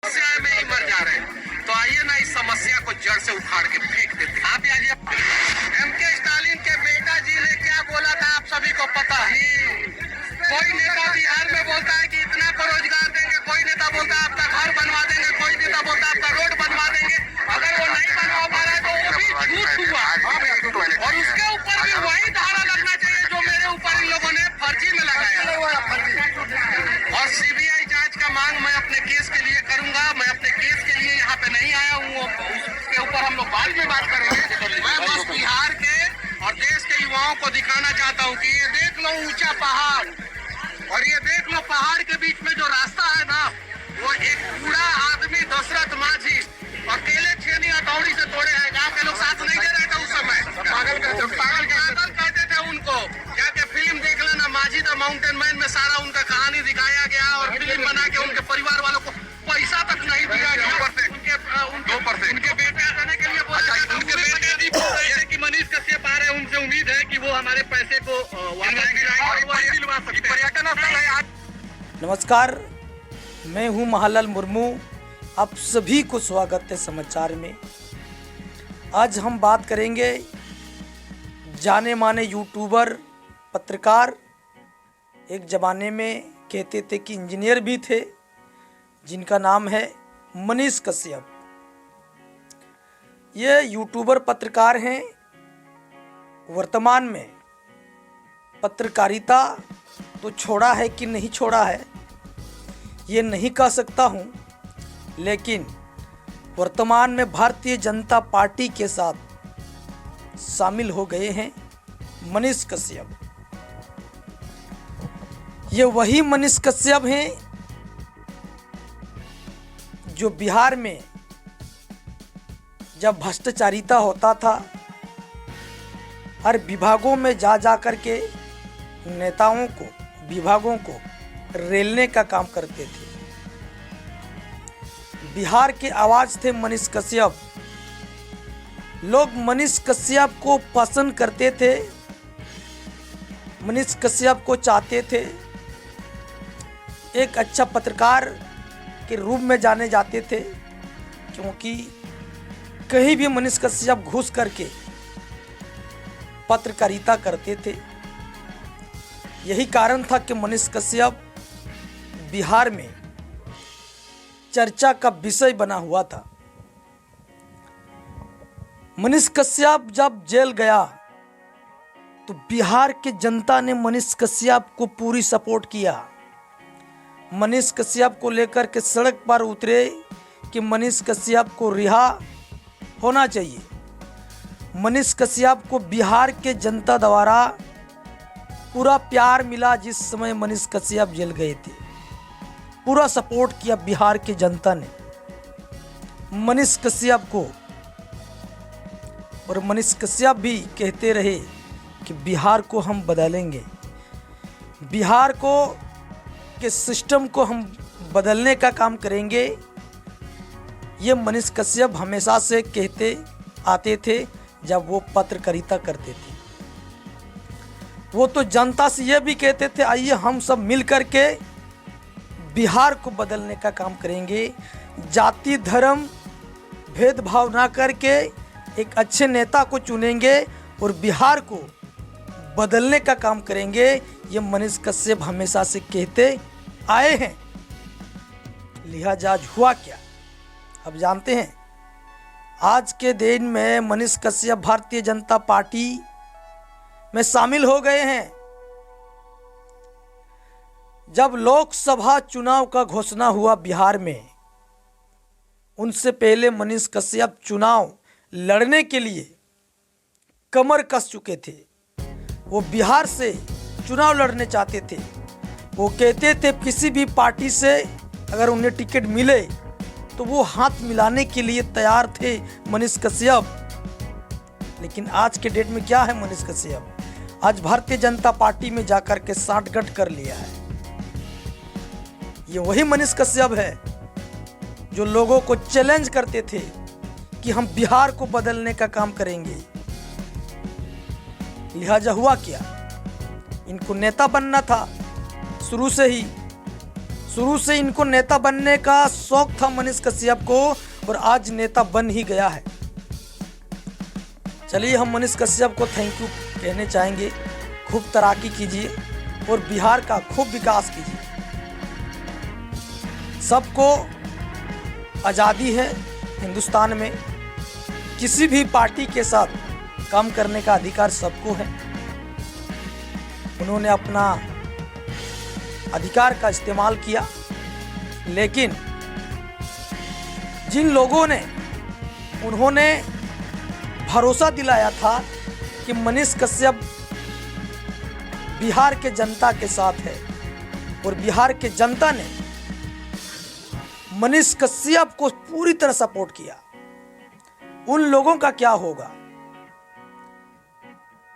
समस्या में ही मर जा रहे हैं। तो आइए ना इस समस्या को जड़ से उखाड़ के फेंक देते हैं। आप आइए। एमके स्टालिन के बेटा जी ने क्या बोला था आप सभी को पता है। कोई नेता बिहार में बोलता है कि इतना को रोजगार देंगे, कोई नेता बोलता है आपका घर बनवा देंगे, कोई नेता बोलता है आपका रोड बनवा देंगे। अगर वो नहीं बनवा पा रहा है तो वो भी झूठ हुआ। और उसके ऊपर भी वही धारा लगना चाहिए जो मेरे ऊपर इन लोगों ने फर्जी में लगाया। और सीबीआई जांच का मांग मैं अपने केस के लिए करूंगा। मैं अपने केस के लिए यहाँ पे नहीं आया हूँ, उसके ऊपर हम लोग बाद में बात करेंगे। मैं बस बिहार के और देश के युवाओं को दिखाना चाहता हूँ कि ये देख लो ऊंचा पहाड़, और ये देख लो पहाड़ के बीच में जो रास्ता है ना, वो एक बूढ़ा आदमी दशरथ माझी अकेले छेनी हथौड़ी से तोड़े हैं। गांव के लोग साथ नहीं दे रहे थे उस समय। पागल कहते थे उनको। जाके फिल्म देख लेना, माझी द माउंटेन मैन में सारा उनका कहानी दिखाया गया और फिल्म बना के उनके परिवार वालों को पैसा तक नहीं दिया गया। उनके बेटे आने के लिए बोला जाता है। उनके बेटे जैसे कि मनीष कश्यप आ रहे हैं, उनसे उम्मीद है कि वो हमारे पैसे को वापस दिलवा सकते हैं। पर्यटन स्थल है। नमस्कार, मैं हूं महालाल मुर्मू। आप सभी को स्वागत है समाचार में। आज हम बात करेंगे जाने माने यूट्यूबर, पत्रकार, एक ज़माने में कहते थे कि इंजीनियर भी थे, जिनका नाम है मनीष कश्यप। ये यूट्यूबर पत्रकार हैं। वर्तमान में पत्रकारिता तो छोड़ा है कि नहीं छोड़ा है ये नहीं कह सकता हूँ, लेकिन वर्तमान में भारतीय जनता पार्टी के साथ शामिल हो गए हैं मनीष कश्यप। ये वही मनीष कश्यप हैं जो बिहार में जब भ्रष्टाचारिता होता था, हर विभागों में जा कर के नेताओं को, विभागों को रेलने का काम करते थे। बिहार के आवाज थे मनीष कश्यप। लोग मनीष कश्यप को पसंद करते थे, मनीष कश्यप को चाहते थे। एक अच्छा पत्रकार के रूप में जाने जाते थे, क्योंकि कहीं भी मनीष कश्यप घुस करके पत्रकारिता करते थे। यही कारण था कि मनीष कश्यप बिहार में चर्चा का विषय बना हुआ था। मनीष कश्यप जब जेल गया तो बिहार के जनता ने मनीष कश्यप को पूरी सपोर्ट किया। मनीष कश्यप को लेकर के सड़क पर उतरे कि मनीष कश्यप को रिहा होना चाहिए। मनीष कश्यप को बिहार के जनता द्वारा पूरा प्यार मिला। जिस समय मनीष कश्यप जेल गए थे, पूरा सपोर्ट किया बिहार की जनता ने मनीष कश्यप को। और मनीष कश्यप भी कहते रहे कि बिहार को हम बदलेंगे, बिहार को के सिस्टम को हम बदलने का काम करेंगे। ये मनीष कश्यप हमेशा से कहते आते थे जब वो पत्रकारिता करते थे। वो तो जनता से ये भी कहते थे, आइए हम सब मिल कर के बिहार को बदलने का काम करेंगे। जाति धर्म भेदभाव ना करके एक अच्छे नेता को चुनेंगे और बिहार को बदलने का काम करेंगे। ये मनीष कश्यप हमेशा से कहते आए हैं। लिहाजा आज हुआ क्या, अब जानते हैं। आज के दिन में मनीष कश्यप भारतीय जनता पार्टी में शामिल हो गए हैं। जब लोकसभा चुनाव का घोषणा हुआ बिहार में, उनसे पहले मनीष कश्यप चुनाव लड़ने के लिए कमर कस चुके थे। वो बिहार से चुनाव लड़ने चाहते थे। वो कहते थे किसी भी पार्टी से अगर उन्हें टिकट मिले तो वो हाथ मिलाने के लिए तैयार थे मनीष कश्यप। लेकिन आज के डेट में क्या है मनीष कश्यप, आज भारतीय जनता पार्टी में जाकर के साठगांठ कर लिया है। ये वही मनीष कश्यप है जो लोगों को चैलेंज करते थे कि हम बिहार को बदलने का काम करेंगे। लिहाजा हुआ क्या, इनको नेता बनना था शुरू से ही। शुरू से इनको नेता बनने का शौक था मनीष कश्यप को, और आज नेता बन ही गया है। चलिए हम मनीष कश्यप को थैंक यू कहने चाहेंगे। खूब तरक्की कीजिए और बिहार का खूब विकास कीजिए। सबको आज़ादी है हिंदुस्तान में, किसी भी पार्टी के साथ काम करने का अधिकार सबको है। उन्होंने अपना अधिकार का इस्तेमाल किया, लेकिन जिन लोगों ने उन्होंने भरोसा दिलाया था कि मनीष कश्यप बिहार के जनता के साथ है, और बिहार के जनता ने मनीष कश्यप को पूरी तरह सपोर्ट किया, उन लोगों का क्या होगा?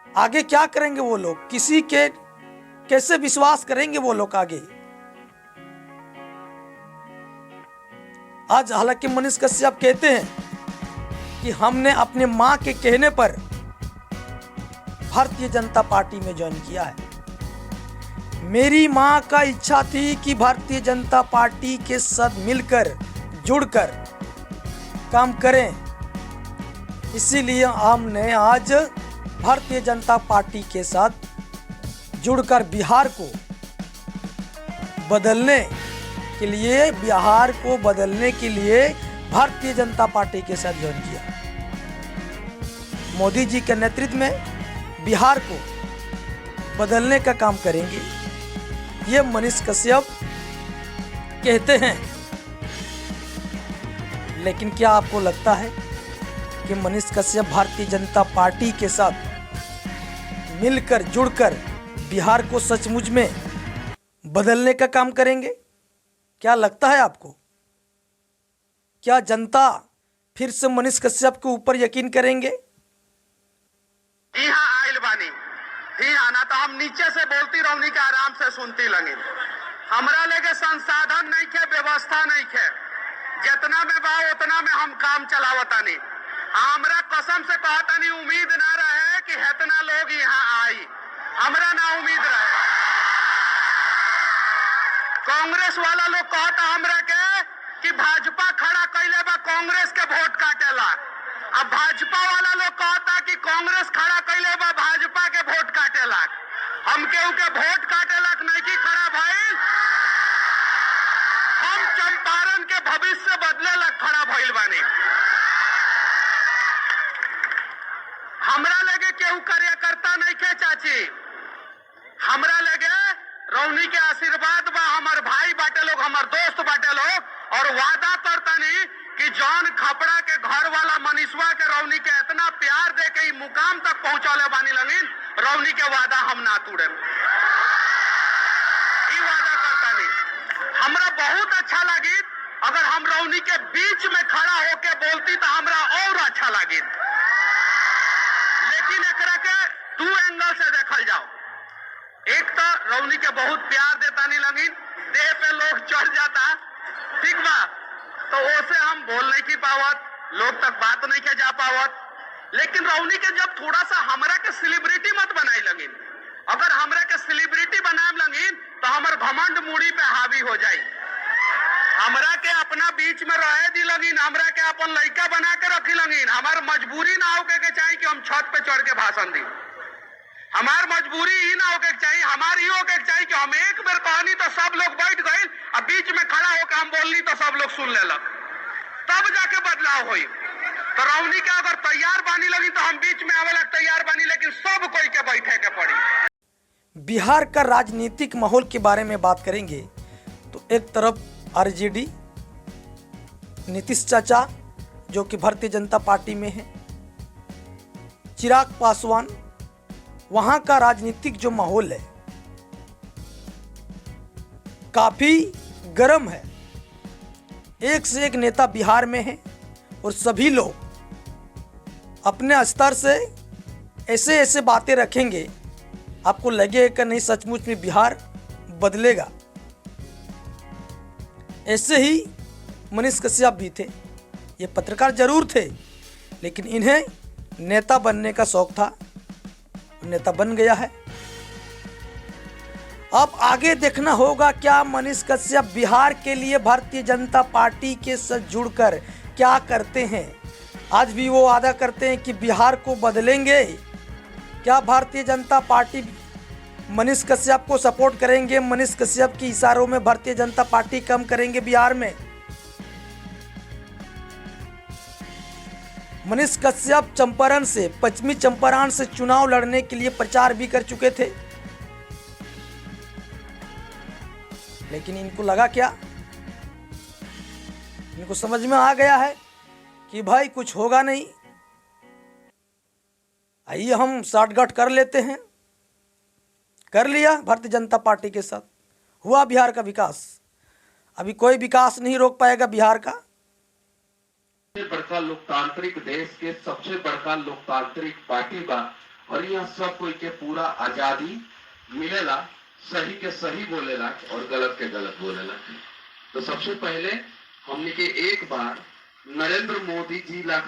आगे क्या करेंगे वो लोग? किसी के कैसे विश्वास करेंगे वो लोग आगे? आज हालांकि मनीष कश्यप कहते हैं कि हमने अपने मां के कहने पर भारतीय जनता पार्टी में ज्वाइन किया है। मेरी मां का इच्छा थी कि भारतीय जनता पार्टी के साथ मिलकर जुड़कर काम करें, इसीलिए हमने आज भारतीय जनता पार्टी के साथ जुड़कर बिहार को बदलने के लिए भारतीय जनता पार्टी के साथ ज्वाइन किया। मोदी जी के नेतृत्व में बिहार को बदलने का काम करेंगे, ये मनीष कश्यप कहते हैं। लेकिन क्या आपको लगता है कि मनीष कश्यप भारतीय जनता पार्टी के साथ मिलकर जुड़कर बिहार को सचमुच में बदलने का काम करेंगे? क्या लगता है आपको? क्या जनता फिर से मनीष कश्यप के ऊपर यकीन करेंगे? यहाँ आयल बानी ही आना तो हम नीचे से बोलती रहनी के आराम से सुनती लगी। हमरा लेके संसाधन नहीं खे, व्यवस्था नहीं खे, जितना में बा उतना में हम काम चलावतानी। हमरा कसम से कहतानी उम्मीद ना रहे कि इतना लोग यहाँ आई, हमरा ना उम्मीद रहे। कांग्रेस वाला लोग कहता हमरा के कि भाजपा खड़ा कैले बा कांग्रेस के वोट काटेला। अब भाजपा वाला लोग कहता कि कांग्रेस खड़ा कैले बा भाजपा के वोट काटेला। हम केहू के वोट काटेला नहीं की खड़ा भइल, हम चंपारण के भविष्य बदले ला खड़ा भइल बानी। हमरा लगे केहू कार्यकर्ता नहीं के चाची, हमरा लगे रौनी के आशीर्वाद बा, हमार भाई बाटे लोग, हमार दोस्त बाटे लोग, और वादा करतानी कि जॉन खपड़ा के घर वाला मनीषवा के रौनी के इतना प्यार दे के मुकाम तक पहुंचौले बानी लगिन, रौनी के वादा हम ना तोड़े। ई वादा करतानी। हमरा बहुत अच्छा लगी अगर हम रौनी के बीच में खड़ा होके बोलती तो हमरा और अच्छा लगी। लेकिन एकरा के दो एंगल से देखल जाओ। एक तो रौनी के बहुत प्यार देता नहीं लगिन, देह पे लोग चढ़ जाता, ठीक बा, तो ओसे हम बोल नहीं की पावत, लोग तक बात नहीं के जा पावत। लेकिन रौनी के जब थोड़ा सा हमरा के सेलिब्रिटी मत बनाई लगिन, अगर हमरा के सेलिब्रिटी बनाए लगिन तो हमर घमंड मूड़ी पे हावी हो जाई। हमरा के अपना बीच में रहे दी लगिन, हमरा के अपन लड़का बना के रखी लगिन। हमार मजबूरी ना होके के चाहिए कि हम छत पे चढ़ के भाषण दी। हमार मजबूरी ही ना होके चाहिए, हमार ही होके चाहिए कि हम एक बार कहनी तो सब लोग बैठ गए, अब बीच में खड़ा होकर हम बोलनी तो सब लोग सुन लेलक, तब जाके बदलाव हुई। तो रौनी के अगर तैयार बानी लगी तो हम बीच में आवे लग तैयार बानी, लेकिन सब कोई के बैठे के पड़ी। बिहार का राजनीतिक माहौल के बारे में बात करेंगे तो एक तरफ आरजेडी नीतीश चाचा जो कि भारतीय जनता पार्टी में है, चिराग पासवान, वहां का राजनीतिक जो माहौल है काफी गर्म है। एक से एक नेता बिहार में है और सभी लोग अपने स्तर से ऐसे ऐसे बातें रखेंगे, आपको लगेगा कि नहीं सचमुच में बिहार बदलेगा। ऐसे ही मनीष कश्यप भी थे, ये पत्रकार जरूर थे, लेकिन इन्हें नेता बनने का शौक था, नेता बन गया है। अब आगे देखना होगा क्या मनीष कश्यप बिहार के लिए भारतीय जनता पार्टी के साथ जुड़कर क्या करते हैं। आज भी वो वादा करते हैं कि बिहार को बदलेंगे। क्या भारतीय जनता पार्टी मनीष कश्यप को सपोर्ट करेंगे? मनीष कश्यप के इशारों में भारतीय जनता पार्टी कम करेंगे बिहार में? मनीष कश्यप चंपारण से, पश्चिमी चंपारण से चुनाव लड़ने के लिए प्रचार भी कर चुके थे, लेकिन इनको लगा क्या, इनको समझ में आ गया है कि भाई कुछ होगा नहीं, आइए हम साठगांठ कर लेते हैं। कर लिया भारतीय जनता पार्टी के साथ, हुआ बिहार का विकास। अभी कोई विकास नहीं रोक पाएगा बिहार का। बड़का लोकतांत्रिक देश के सबसे बड़का लोकतांत्रिक पार्टी बा और यह सब कोई के पूरा आजादी मिलेला, सही के सही बोलेला और गलत के गलत बोलेला। तो सबसे पहले हमने के एक बार नरेंद्र मोदी जी ला